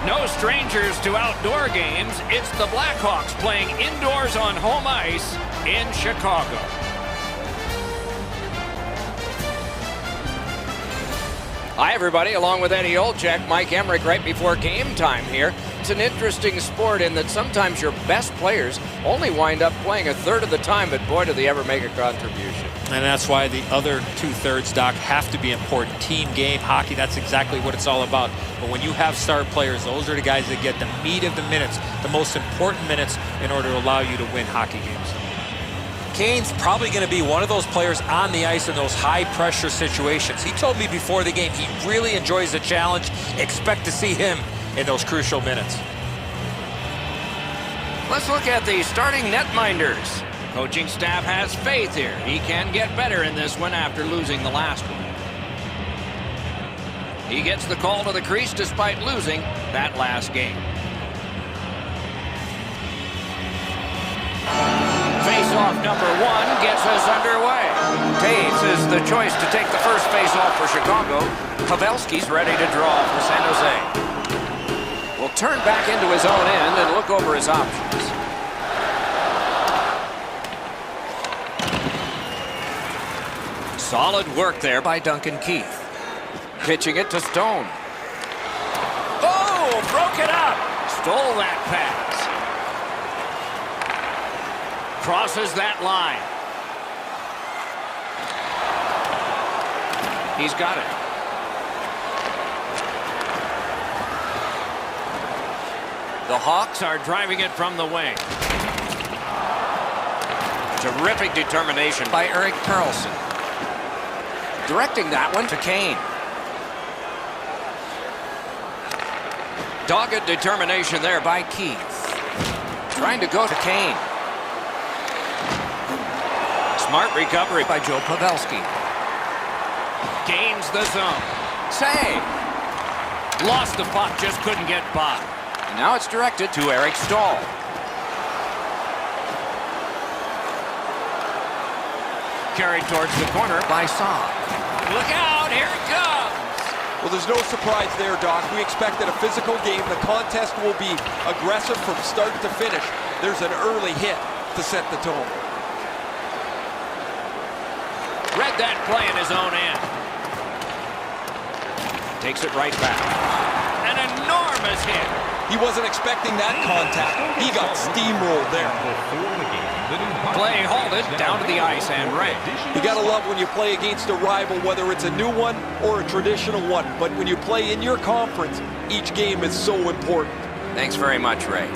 No strangers to outdoor games. It's the Blackhawks playing indoors on home ice in Chicago. Hi, everybody. Along with Eddie Olczyk, Mike Emmerich right before game time here. It's an interesting sport in that sometimes your best players only wind up playing a third of the time, but boy, do they ever make a contribution. And that's why the other two-thirds, Doc, have to be important. Team game, hockey, that's exactly what it's all about. But when you have star players, those are the guys that get the meat of the minutes, the most important minutes in order to allow you to win hockey games. Kane's probably going to be one of those players on the ice in those high-pressure situations. He told me before the game he really enjoys the challenge. Expect to see him in those crucial minutes. Let's look at the starting netminders. Coaching staff has faith here. He can get better in this one after losing the last one. He gets the call to the crease despite losing that last game. Face-off number 1 gets us underway. Taves is the choice to take the first face-off for Chicago. Pavelski's ready to draw for San Jose. Will turn back into his own end and look over his options. Solid work there by Duncan Keith. Pitching it to Stone. Oh, broke it up. Stole that pass. Crosses that line. He's got it. The Hawks are driving it from the wing. Terrific determination by Erik Karlsson. Directing that one to Kane. Dogged determination there by Keith. Trying to go to Kane. Smart recovery by Joe Pavelski. Gains the zone. Save. Lost the puck, just couldn't get by. And now it's directed to Eric Stahl. Carried towards the corner by Saad. Look out, here it comes. Well, there's no surprise there, Doc. We expected a physical game. The contest will be aggressive from start to finish. There's an early hit to set the tone. Read that play in his own end. Takes it right back. An enormous hit. He wasn't expecting that contact. He got steamrolled there. Play halted, down to the ice and red. You gotta love when you play against a rival, whether it's a new one or a traditional one. But when you play in your conference, each game is so important. Thanks very much, Ray.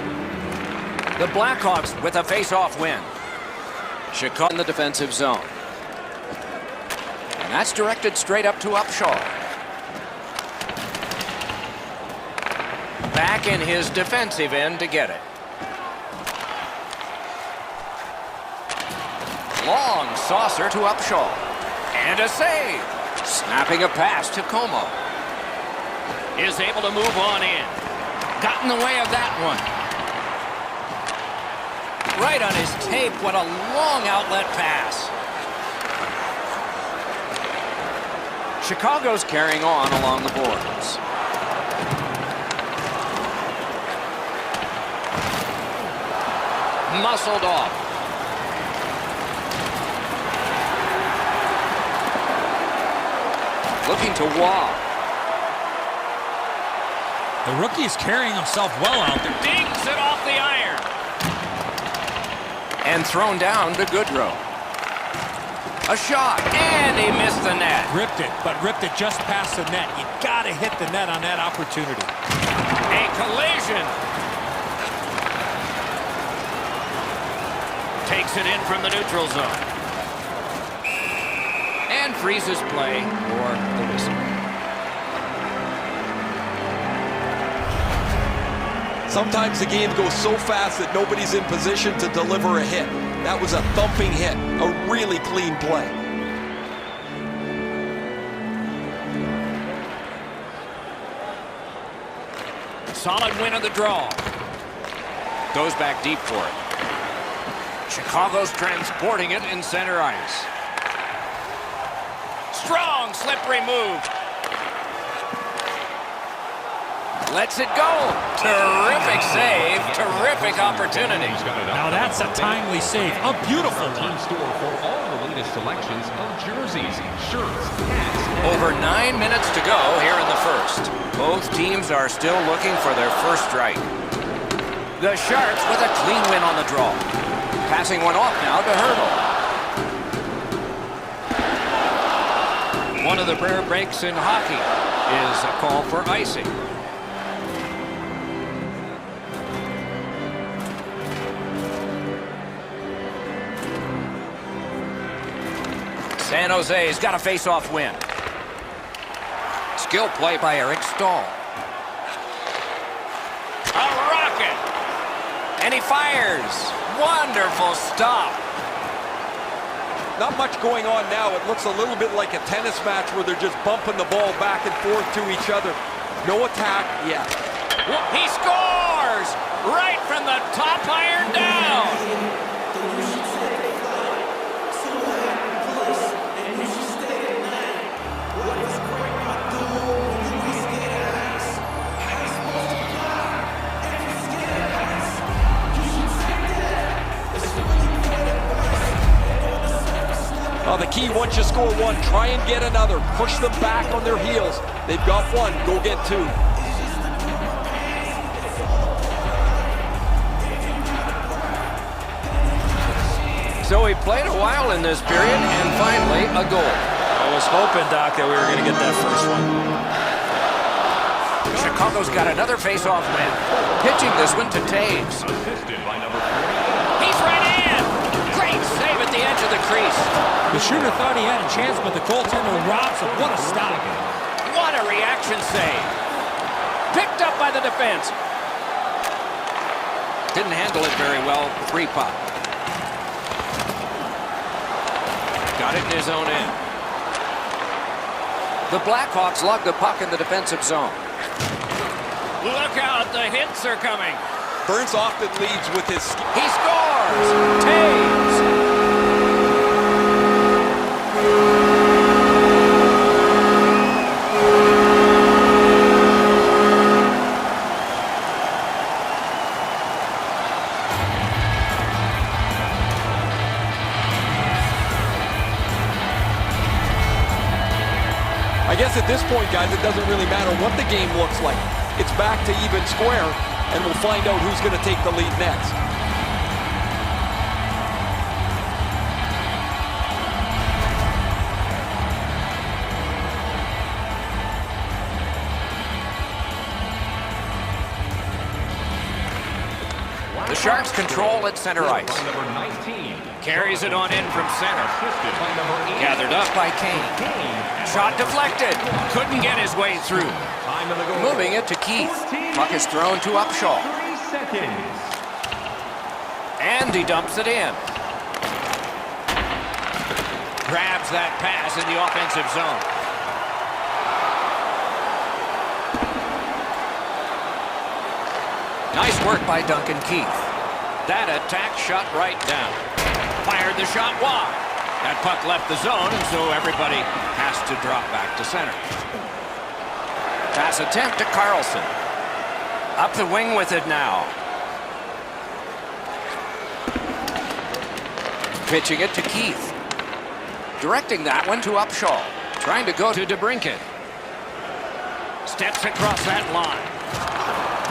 The Blackhawks with a face-off win. Chicago in the defensive zone. And that's directed straight up to Upshaw. Back in his defensive end to get it. Long saucer to Upshaw. And a save. Snapping a pass to Como. Is able to move on in. Got in the way of that one. Right on his tape. What a long outlet pass. Chicago's carrying on along the boards. Muscled off. Looking to Waugh. The rookie is carrying himself well out there. Dings it off the iron. And thrown down to Goodrow. A shot, and he missed the net. Ripped it, but ripped it just past the net. You gotta hit the net on that opportunity. A collision. Takes it in from the neutral zone. And freezes play for the whistle. Sometimes the game goes so fast that nobody's in position to deliver a hit. That was a thumping hit, a really clean play. Solid win of the draw. Goes back deep for it. Chicago's transporting it in center ice. Strong, slippery move. Lets it go. Terrific save. Terrific opportunity. Now that's a timely save. A beautiful one. Store for all the latest selections of jerseys, shirts, hats. Over 9 minutes to go here in the first. Both teams are still looking for their first strike. The Sharks with a clean win on the draw. Passing one off now to Hurdle. One of the rare breaks in hockey is a call for icing. San Jose's got a face-off win. Skill play by Eric Stahl. A rocket! And he fires. Wonderful stop. Not much going on now. It looks a little bit like a tennis match where they're just bumping the ball back and forth to each other. No attack yet. He scores! Right from the top iron down. The key, once you score one, try and get another. Push them back on their heels. They've got one. Go get two. So he played a while in this period, and finally a goal. I was hoping, Doc, that we were going to get that first one. Chicago's got another face-off win. Pitching this one to Taves. Assisted by number 48. He's right in! Great save at the edge of the crease. The shooter thought he had a chance, but the goaltender robs him. What a stop. What a reaction save. Picked up by the defense. Didn't handle it very well. Free puck. Got it in his own end. The Blackhawks lug the puck in the defensive zone. Look out, the hits are coming. Burns often leads with his... He scores! Taves! I guess at this point, guys, it doesn't really matter what the game looks like. It's back to even square, and we'll find out who's going to take the lead next. The Sharks control at center ice. Number 19. Carries it on in from center. Assisted by number 8. Gathered up by Kane. Shot deflected. Couldn't get his way through. Time of the goal. Moving it to Keith. Puck is thrown to Upshaw. 3 seconds. And he dumps it in. Grabs that pass in the offensive zone. Nice work by Duncan Keith. That attack shot right down. Fired the shot wide. That puck left the zone, and so everybody has to drop back to center. Pass attempt to Carlson. Up the wing with it now. Pitching it to Keith. Directing that one to Upshaw. Trying to go to DeBrincat. Steps across that line.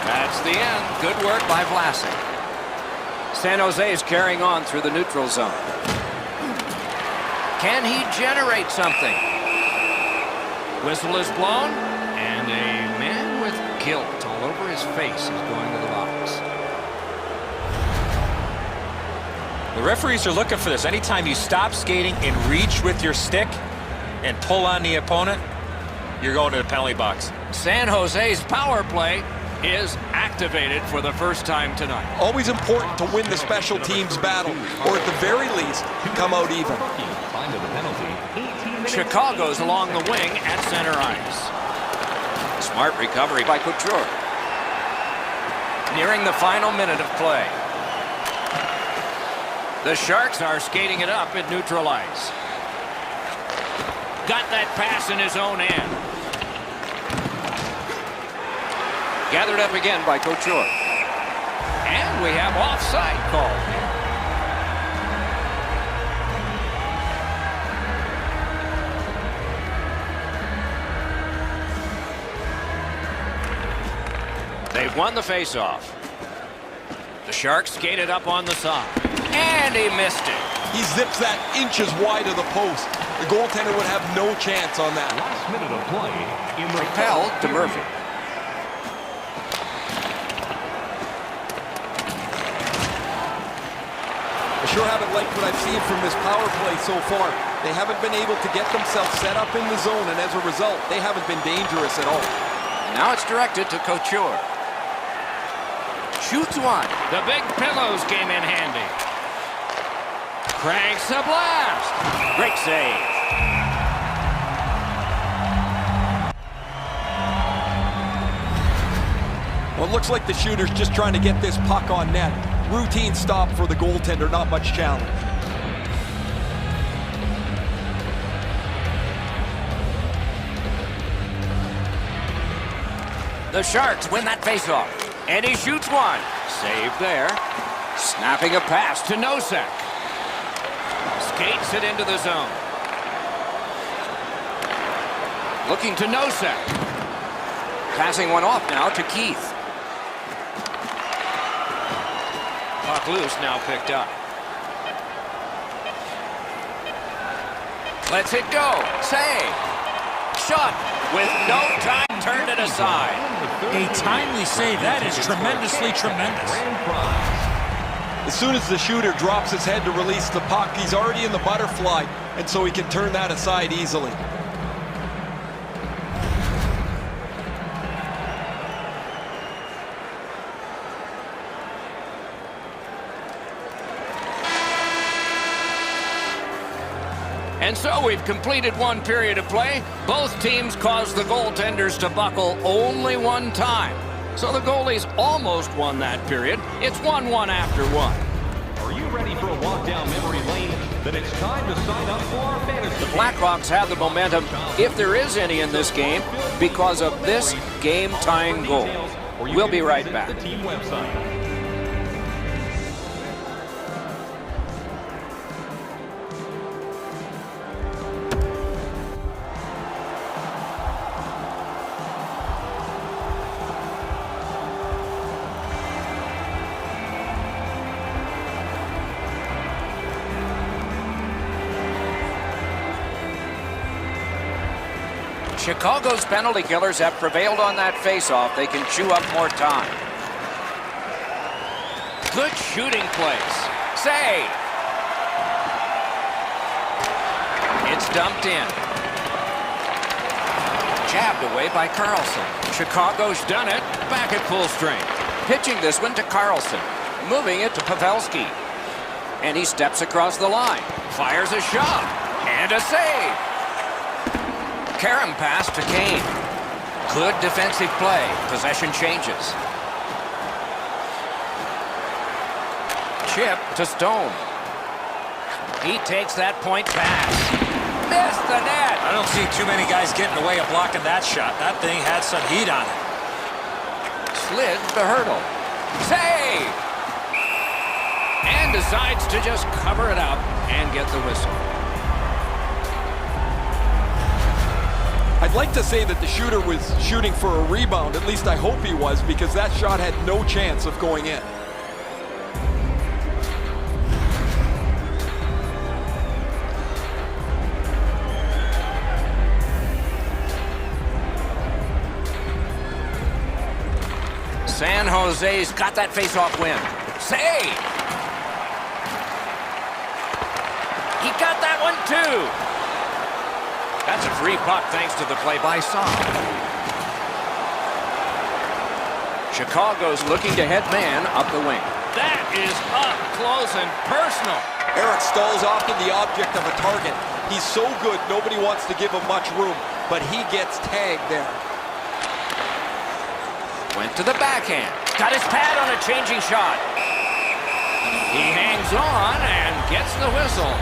That's the end. Good work by Vlasic. San Jose is carrying on through the neutral zone. Can he generate something? Whistle is blown, and a man with guilt all over his face is going to the box. The referees are looking for this. Anytime you stop skating and reach with your stick and pull on the opponent, you're going to the penalty box. San Jose's power play is activated for the first time tonight. Always important to win the special teams battle, or at the very least, come out even. Time of the penalty. 18 Chicago's along the wing at center ice. Smart recovery by Couture. Nearing the final minute of play. The Sharks are skating it up at neutral ice. Got that pass in his own end. Gathered up again by Couture. And we have offside called. They've won the faceoff. The Sharks skated up on the side. And he missed it. He zips that inches wide of the post. The goaltender would have no chance on that. Last minute of play in the Propelled to Murphy. I sure haven't liked what I've seen from this power play so far. They haven't been able to get themselves set up in the zone, and as a result, they haven't been dangerous at all. And now it's directed to Couture. Shoots one. The big pillows came in handy. Cranks a blast. Great save. Well, it looks like the shooter's just trying to get this puck on net. Routine stop for the goaltender, not much challenge. The Sharks win that faceoff. And he shoots one. Save there. Snapping a pass to Nosek. Skates it into the zone. Looking to Nosek. Passing one off now to Keith. Puck loose, now picked up. Lets it go. Save. Shot with no time. Turned it aside. A timely save. That is tremendously tremendous. As soon as the shooter drops his head to release the puck, he's already in the butterfly, and so he can turn that aside easily. And so we've completed one period of play. Both teams caused the goaltenders to buckle only one time. So the goalies almost won that period. It's 1-1 after one. Are you ready for a walk down memory lane? Then it's time to sign up for our fantasy. The Blackhawks have the momentum, if there is any in this game, because of this game-tying goal. We'll be right back. The team website. Chicago's penalty killers have prevailed on that faceoff. They can chew up more time. Good shooting place. Save. It's dumped in. Jabbed away by Carlson. Chicago's done it. Back at full strength. Pitching this one to Carlson. Moving it to Pavelski. And he steps across the line. Fires a shot. And a save. Karam pass to Kane. Good defensive play. Possession changes. Chip to Stone. He takes that point pass. Missed the net. I don't see too many guys getting away of blocking that shot. That thing had some heat on it. Slid the hurdle. Save. And decides to just cover it up and get the whistle. I'd like to say that the shooter was shooting for a rebound. At least I hope he was, because that shot had no chance of going in. San Jose's got that face-off win. Save. He got that one too. That's a free puck thanks to the play by Saab. Chicago's looking to head man up the wing. That is up close and personal. Eric Stahl's often the object of a target. He's so good, nobody wants to give him much room, but he gets tagged there. Went to the backhand. Got his pad on a changing shot. He hangs on and gets the whistle.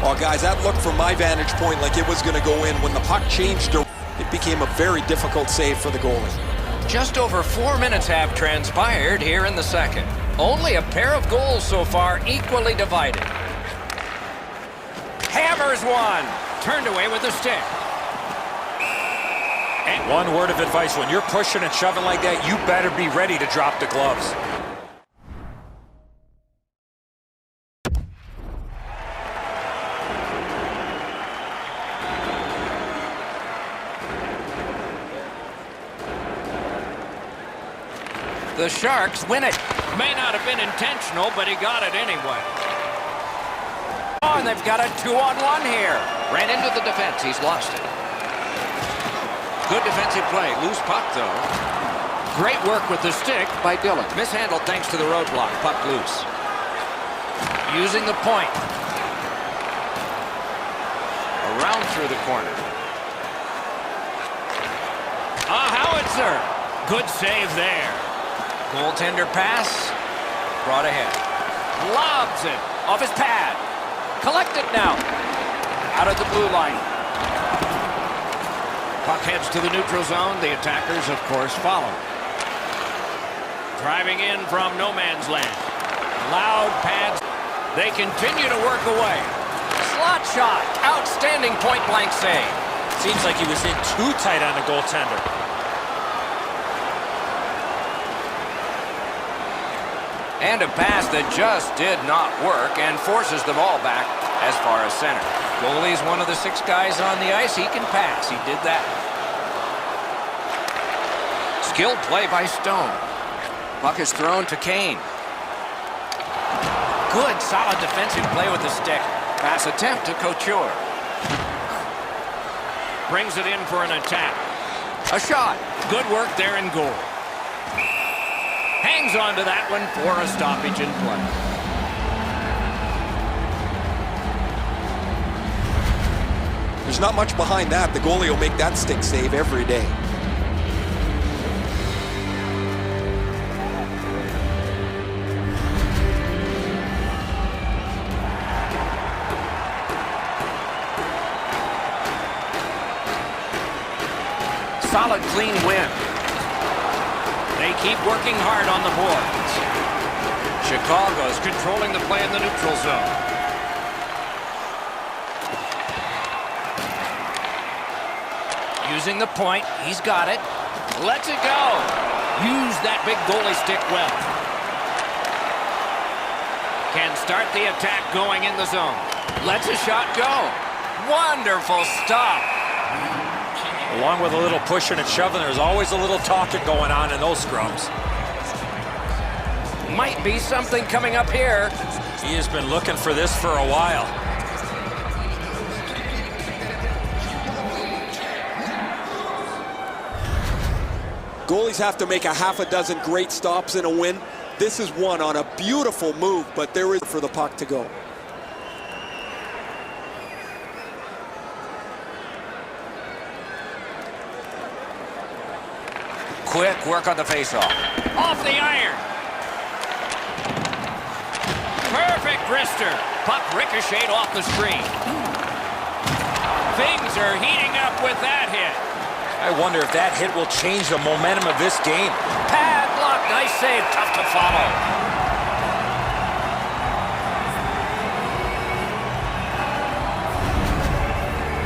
Oh, guys, that looked from my vantage point like it was going to go in. When the puck changed to it became a very difficult save for the goalie. Just over 4 minutes have transpired here in the second. Only a pair of goals so far, equally divided. Hammers one. Turned away with the stick. And one word of advice, when you're pushing and shoving like that, you better be ready to drop the gloves. The Sharks win it. May not have been intentional, but he got it anyway. Oh, and they've got a 2-on-1 here. Ran into the defense. He's lost it. Good defensive play. Loose puck, though. Great work with the stick by Dillon. Mishandled thanks to the roadblock. Puck loose. Using the point. Around through the corner. A howitzer. Good save there. Goaltender pass. Brought ahead. Lobs it. Off his pad. Collected now. Out of the blue line. Puck heads to the neutral zone. The attackers, of course, follow. Driving in from no man's land. Loud pads. They continue to work away. Slot shot. Outstanding point-blank save. Seems like he was in too tight on the goaltender. And a pass that just did not work and forces the ball back as far as center. Goalie's one of the 6 guys on the ice. He can pass. He did that. Skilled play by Stone. Puck is thrown to Kane. Good, solid defensive play with the stick. Pass attempt to Couture. Brings it in for an attack. A shot. Good work there in goal. Hangs on to that one for a stoppage in play. There's not much behind that. The goalie will make that stick save every day. Solid, clean win. They keep working hard on the boards. Chicago's controlling the play in the neutral zone. Using the point. He's got it. Lets it go. Use that big goalie stick well. Can start the attack going in the zone. Lets a shot go. Wonderful stop. Along with a little pushing and shoving, there's always a little talking going on in those scrums. Might be something coming up here. He has been looking for this for a while. Goalies have to make a half a dozen great stops in a win. This is one on a beautiful move, but there is for the puck to go. Quick work on the faceoff. Off the iron. Perfect wrister. Puck ricocheted off the screen. Things are heating up with that hit. I wonder if that hit will change the momentum of this game. Padlock, nice save, tough to follow.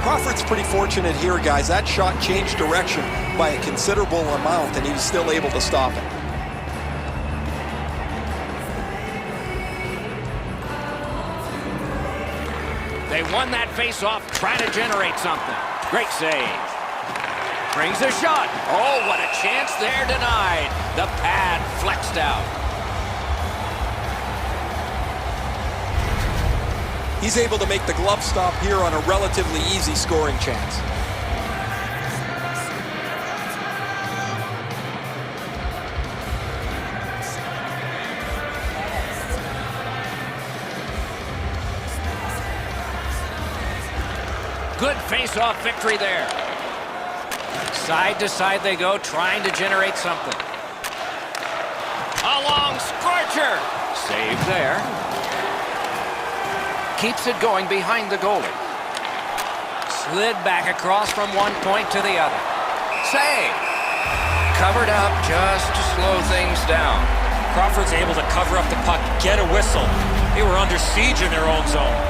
Crawford's pretty fortunate here, guys. That shot changed direction by a considerable amount, and he was still able to stop it. They won that face-off, trying to generate something. Great save. Brings a shot. Oh, what a chance there, denied. The pad flexed out. He's able to make the glove stop here on a relatively easy scoring chance. Good face-off victory there. Side to side they go, trying to generate something. A long scorcher. Save there. Keeps it going behind the goalie. Slid back across from one point to the other. Save. Covered up just to slow things down. Crawford's able to cover up the puck, get a whistle. They were under siege in their own zone.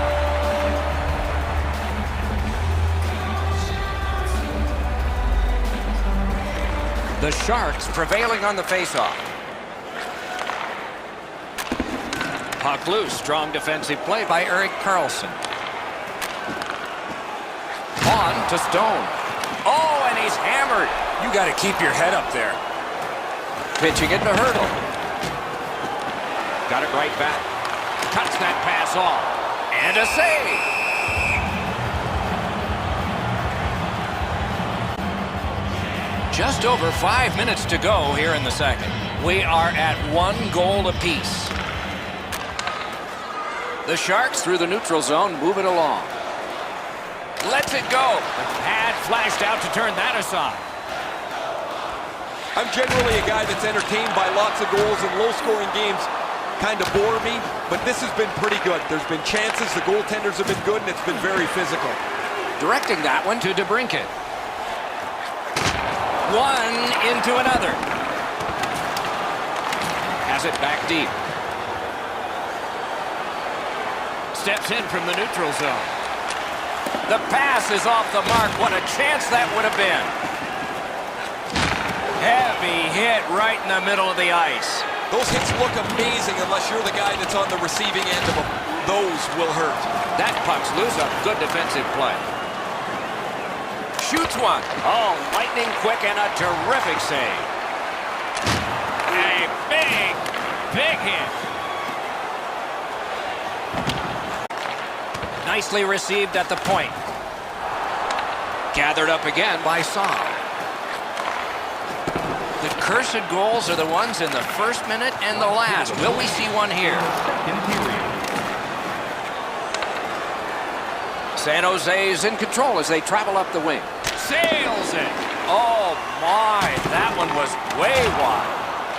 The Sharks prevailing on the faceoff. Puck loose. Strong defensive play by Erik Karlsson. On to Stone. Oh, and he's hammered. You got to keep your head up there. Pitching it to Hurdle. Got it right back. Cuts that pass off. And a save. Just over 5 minutes to go here in the second. We are at 1 goal apiece. The Sharks through the neutral zone move it along. Lets it go. The pad flashed out to turn that aside. I'm generally a guy that's entertained by lots of goals, and low-scoring games kind of bore me, but this has been pretty good. There's been chances, the goaltenders have been good, and it's been very physical. Directing that one to DeBrincat. One into another. Has it back deep. Steps in from the neutral zone. The pass is off the mark. What a chance that would have been. Heavy hit right in the middle of the ice. Those hits look amazing unless you're the guy that's on the receiving end of them. Those will hurt. That puck's loose. A good defensive play. Shoots one. Oh, lightning quick and a terrific save. A big hit. Nicely received at the point. Gathered up again by Saab. The cursed goals are the ones in the first minute and the last. Will we see one here? San Jose is in control as they travel up the wing. Sails it. Oh, my. That one was way wide.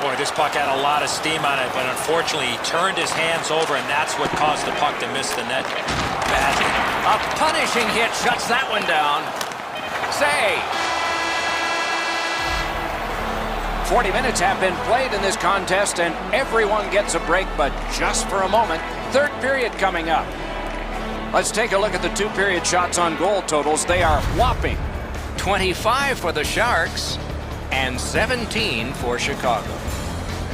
Boy, this puck had a lot of steam on it, but unfortunately he turned his hands over, and that's what caused the puck to miss the net badly. A punishing hit shuts that one down. Save. 40 minutes have been played in this contest, and everyone gets a break, but just for a moment. Third period coming up. Let's take a look at the two-period shots on goal totals. They are whopping. 25 for the Sharks and 17 for Chicago.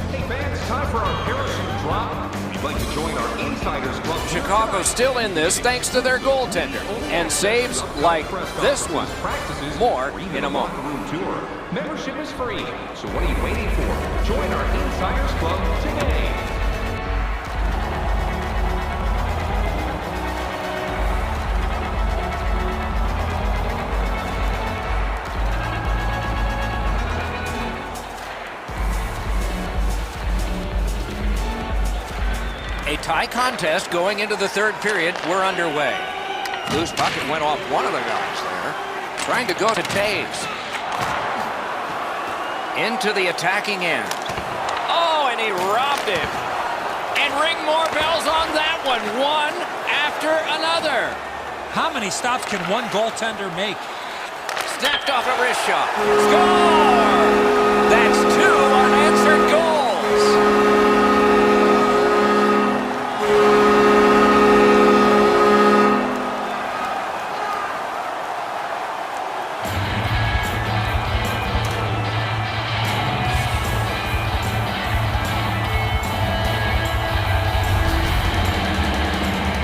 Hey fans, time for our parachute drop. If you'd like to join our Insiders Club. Chicago still in this thanks to their goaltender and saves like this one. More in a moment. Membership is free, so what are you waiting for? Join our Insiders Club today. A tie contest going into the third period. We're underway. Loose puck, it went off one of the guys there. Trying to go to Taves. Into the attacking end. Oh, and he robbed him. And ring more bells on that one. One after another. How many stops can one goaltender make? Snapped off a wrist shot. Score! That's 2 unanswered goals.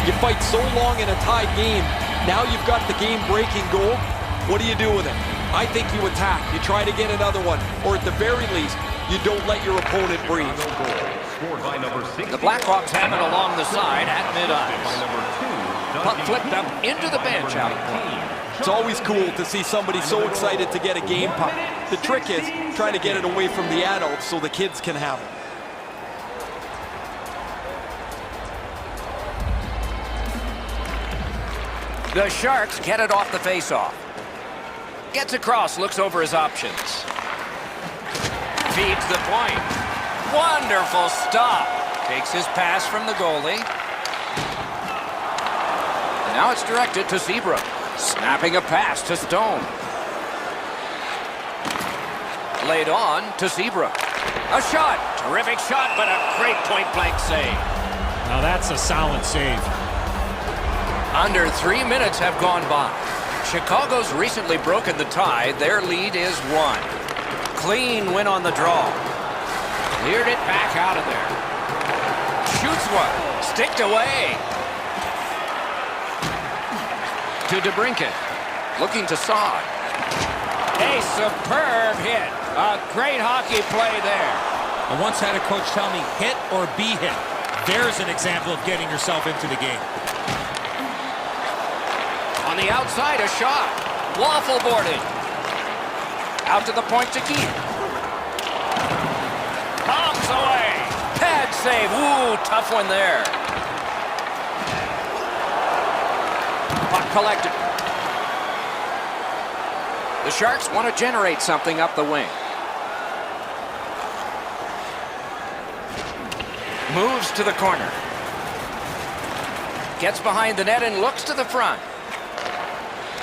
You fight so long in a tied game, now you've got the game-breaking goal. What do you do with it? I think you attack. You try to get another one, or at the very least, you don't let your opponent breathe. The Blackhawks have it along the side at mid-ice. Puck flipped up into the bench out front. It's always cool to see somebody so excited to get a game puck. The trick is trying to get it away from the adults so the kids can have it. The Sharks get it off the faceoff. Gets across, looks over his options. Feeds the point. Wonderful stop. Takes his pass from the goalie. And now it's directed to Seabrook. Snapping a pass to Stone. Laid on to Seabrook. A shot. Terrific shot, but a great point-blank save. Now that's a solid save. Under 3 minutes have gone by. Chicago's recently broken the tie. Their lead is 1. Clean win on the draw. Cleared it back out of there. Shoots one. Sticked away. To DeBrincat. Looking to Saad. A superb hit. A great hockey play there. I once had a coach tell me, hit or be hit. There's an example of getting yourself into the game. On the outside, a shot. Waffle boarded. Out to the point to keep. Bombs away. Pad save. Ooh, tough one there. Puck collected. The Sharks want to generate something up the wing. Moves to the corner. Gets behind the net and looks to the front.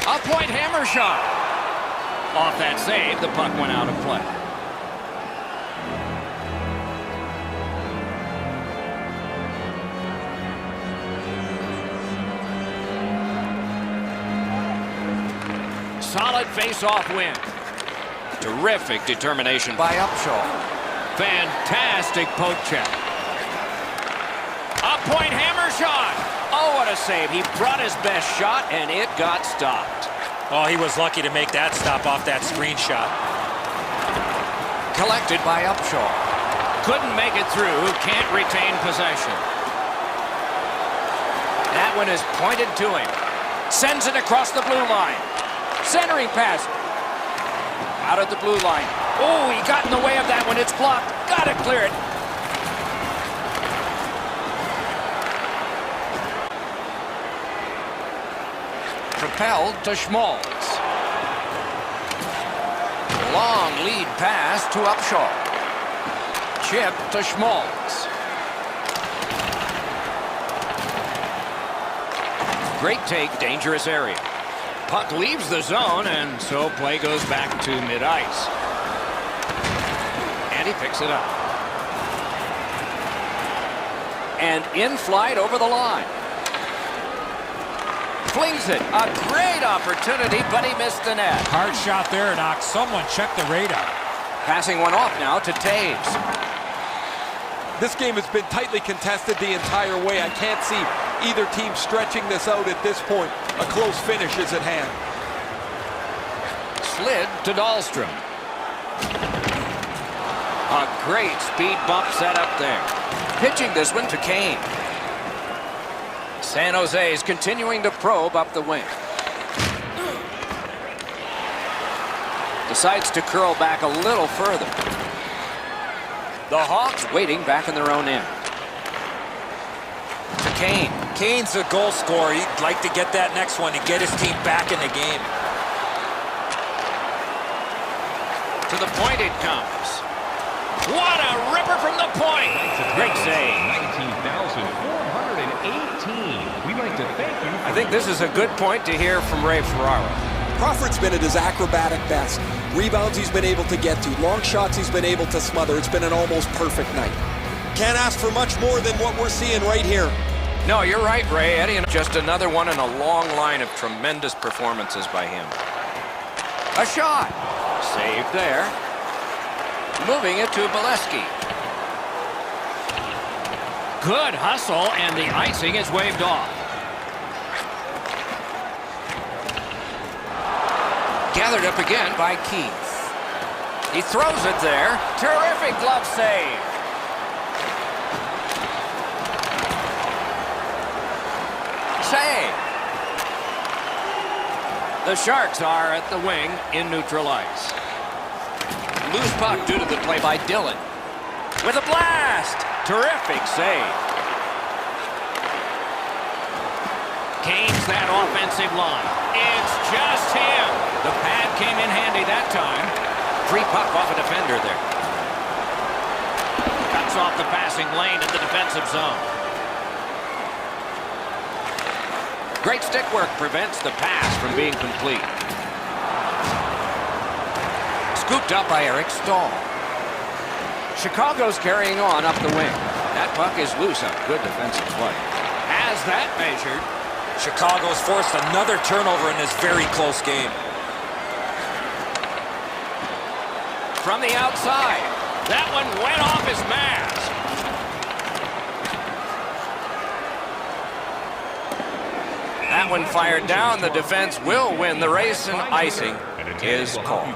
A point hammer shot. Off that save, the puck went out of play. Solid face-off win. Terrific determination by Upshaw. Fantastic poke check. A point hammer shot. Oh, what a save. He brought his best shot, and it got stopped. Oh, he was lucky to make that stop off that screen shot. Collected by Upshaw. Couldn't make it through. Can't retain possession. That one is pointed to him. Sends it across the blue line. Centering pass. Out at the blue line. Oh, he got in the way of that one. It's blocked. Got to clear it. Propelled to Schmaltz. Long lead pass to Upshaw. Chip to Schmaltz. Great take, dangerous area. Puck leaves the zone, and so play goes back to mid-ice. And he picks it up. And in flight over the line. Flings it. A great opportunity, but he missed the net. Hard shot there, Knox. Someone check the radar. Passing one off now to Taves. This game has been tightly contested the entire way. I can't see either team stretching this out at this point. A close finish is at hand. Slid to Dahlstrom. A great speed bump set up there. Pitching this one to Kane. San Jose is continuing to probe up the wing. Decides to curl back a little further. The Hawks waiting back in their own end. To Kane. Kane's a goal scorer. He'd like to get that next one and get his team back in the game. To the point it comes. What a ripper from the point. Great save. 19,418. We'd like to thank you. I think this is a good point to hear from Ray Ferraro. Crawford's been at his acrobatic best. Rebounds he's been able to get to. Long shots he's been able to smother. It's been an almost perfect night. Can't ask for much more than what we're seeing right here. No, you're right, Ray. Eddie, and just another one in a long line of tremendous performances by him. A shot. Saved there. Moving it to Bolesky. Good hustle, and the icing is waved off. Gathered up again by Keith. He throws it there. Terrific glove save. Save. The Sharks are at the wing in neutral ice. Loose puck due to the play by Dillon. With a blast. Terrific save. Kane's that offensive line. It's just him. The pad came in handy that time. Free puck off a defender there. Cuts off the passing lane in the defensive zone. Great stick work prevents the pass from being complete. Scooped up by Eric Stahl. Chicago's carrying on up the wing. That puck is loose on good defensive play. Has that measured. Chicago's forced another turnover in this very close game. From the outside. That one went off his mask. That one fired down. The defense will win the race, and icing is called.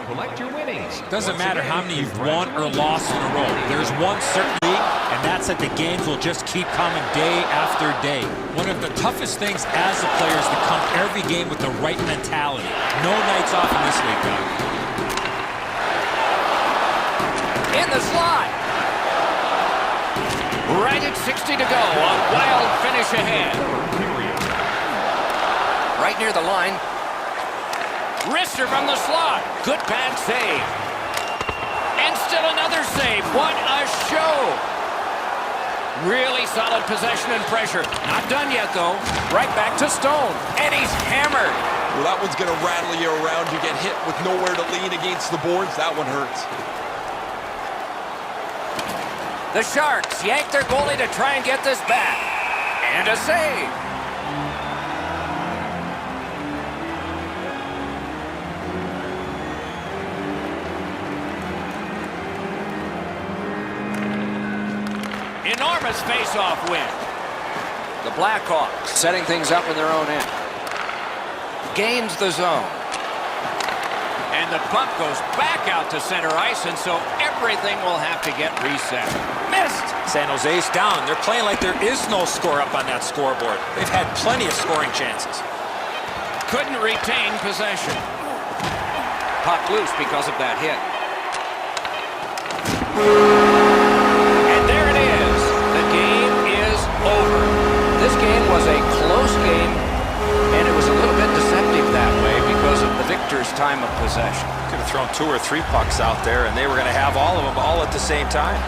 Doesn't matter how many you've won or lost in a row. There's one certainty, and that's that the games will just keep coming day after day. One of the toughest things as a player is to come every game with the right mentality. No nights off in this league, Doug. In the slot. Right at 60 to go. A wild finish ahead. Right near the line. Wrister from the slot. Good pad save. And still another save. What a show. Really solid possession and pressure. Not done yet, though. Right back to Stone. And he's hammered. Well, that one's going to rattle you around. You get hit with nowhere to lean against the boards. That one hurts. The Sharks yank their goalie to try and get this back. And a save. Enormous face-off win. The Blackhawks setting things up in their own end. Gains the zone. And the puck goes back out to center ice, and so everything will have to get reset. Missed! San Jose's down. They're playing like there is no score up on that scoreboard. They've had plenty of scoring chances. Couldn't retain possession. Puck loose because of that hit. And there it is. The game is over. This game was a close game, and it was a little bit deceptive that way because of the victor's time of possession. Could have thrown 2 or 3 pucks out there, and they were going to have all of them all at the same time.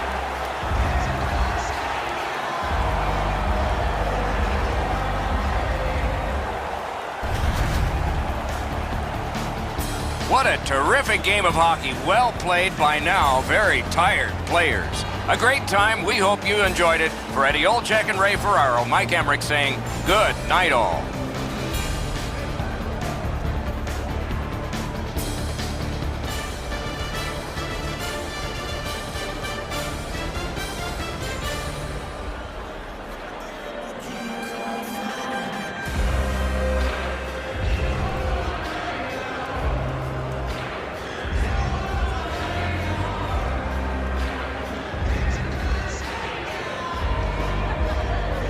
What a terrific game of hockey. Well played by now very tired players. A great time. We hope you enjoyed it. For Eddie Olczyk and Ray Ferraro, Mike Emmerich saying good night all.